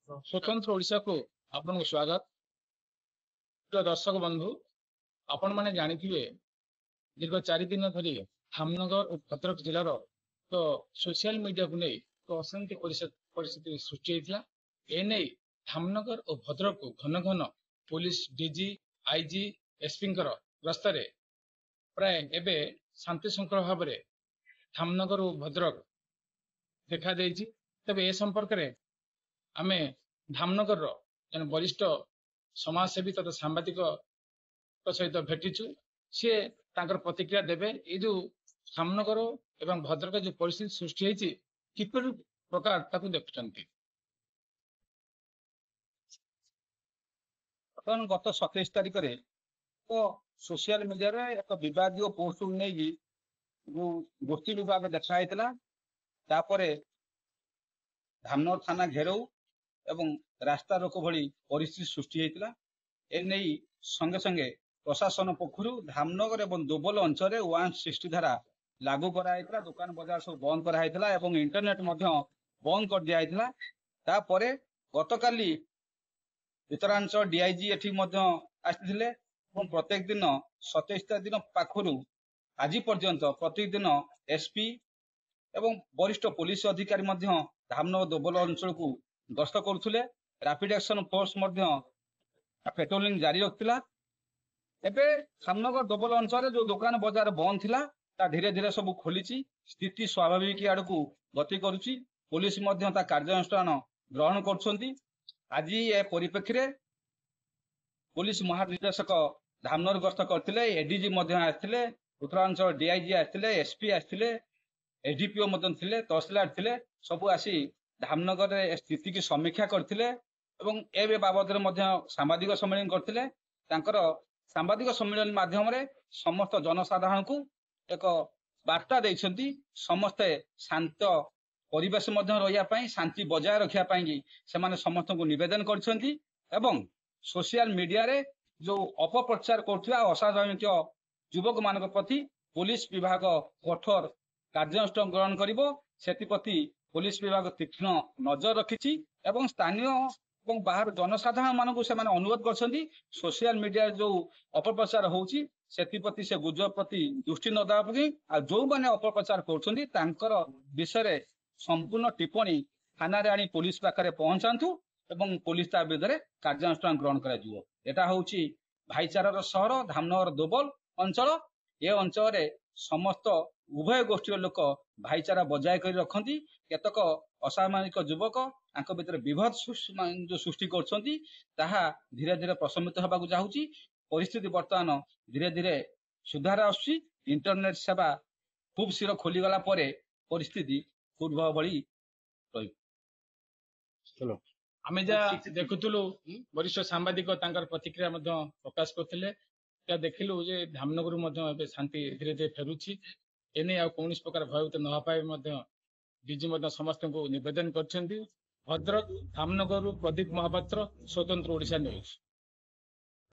स्वतंत्र ओडिशा को आपन को स्वागत। प्रिय दर्शक बंधु, आपण माने जानिथिबे दीर्घ 4 दिन धरी धामनगर और भद्रक जिलार तो सोशल मीडिया को नहीं तो अशांति परिस्थिति सृष्टि होता। एने धामनगर और भद्रक को घन घन पुलिस डीजी आईजी एसपी गस्त प्राय एबे शांति श्रृंखला भाव में धामनगर और भद्रक देखा देछि। तबे ए संपर्क में आमे धामनगर जन वरिष्ठ समाजसेवी तथा सांबादिक सहित भेटिचु। सी तांकर प्रतिक्रिया देवे ये जो धामनगर एवं भद्रक जो परिस्थिति सृष्टि होती किपर प्रकार ताकू देखुचंती। गत 27 तारिख रे तो सोशल मीडिया रे एक विवादीय पोस्ट नहीं गोष्ठी विभाग देखा तापरे धामनगर थाना घेराव एवं रास्ता रोक भली परिस्थिति सृष्टि होता। एने संगे संगे प्रशासन पक्षर धामनगर एवं दोबल अंचल 160 धारा लागू कराइला। दुकान बाजार सब बंद कराइला एवं इंटरनेट बंद कर दिया। तापरे गतकाली उत्तरांचल डीआईजी एठी आसिथिले एवं प्रत्येक दिन 27 दिन पाखरु आज पर्यंत प्रत्येक दिन एसपी एवं वरिष्ठ पुलिस अधिकारी धामनगर दोबल अंचल को गस्त करुले। रैपिड एक्शन फोर्स पेट्रोलिंग जारी रखिला। एबे धामनगर दोबल अंचल जो दुकान बाजार बंद थिला ता धीरे धीरे सब खोली। स्थिति स्वाभाविक आड़ को गति करुची। पुलिस कार्यानुष्ठान ग्रहण कर। आज ए परिप्रेक्षी पुलिस महानिर्देशक धामनगर गस्त करते। एडीजी आते, उत्तरांचल डीआईजी आते, एसपी आते, एडीपीओ थे, तहसीलदार थे, सबू आसी धामनगर स्थिति की समीक्षा करते एवं ए बाबद सांबादिक सम्मेलन करते। सांबादिक सम्मेलन माध्यम समस्त जनसाधारण को एक वार्ता देइछंती। समस्ते शांत परिवेश रही शांति बजाय रखापी से समस्त को निवेदन करछंती एवं सोशल मीडिया रे जो अपप्रचार करथुवा असाधारणिक युवक मान प्रति पुलिस विभाग कठोर कार्यानुष्ठान ग्रहण करिवो सेतिप्रति पुलिस विभाग तीक्ष्ण नजर रखिछि एवं स्थानीय एवं बाहर जनसाधारण मानक से अनुरोध करछंती सोशल मीडिया जो अपप्रचार होउछि सेतिप्रति से गुजर प्रति दृष्टि न देवा पकी आ जो माने अपप्रचार करछंती तांकर विषय संपूर्ण टिप्पणी थाना रे आनी पुलिस पाखरे पहुंचांतु एवं पुलिस ता विरुद्ध कार्यानुष्ठान ग्रहण करा जिवो। एटा होउछि भाईचारार सहर धामनगर दोबल अंचल। ए अंचल रे समस्त उभय गोष्ठी लोक भाईचारा बजाय कर रखती। केतक असामाजिक युवक आंक भितर विभेद जो सृष्टि करछंती ताहा धीरे धीरे प्रशमित होबाकू जाउची। परिस्थिति वर्तमान धीरे धीरे सुधार आसुची। इंटरनेट सेवा खूब शीघ्र खोली गला परे परिस्थिति पूर्व भली रही। चलो आमे जा देखुतलु वरिष्ठ सांबादिक तांकर प्रतिक्रिया प्रकाश करथिले। क्या देखिलु जे धामनगर एबे शांति धीरे धीरे फेरुची। एने आ कौन प्रकार भयभीत न पाए डीजी समस्त को निवेदन करछंती। भद्रक धामनगर प्रदीप महापात्र, स्वतंत्र ओडिशा न्यूज।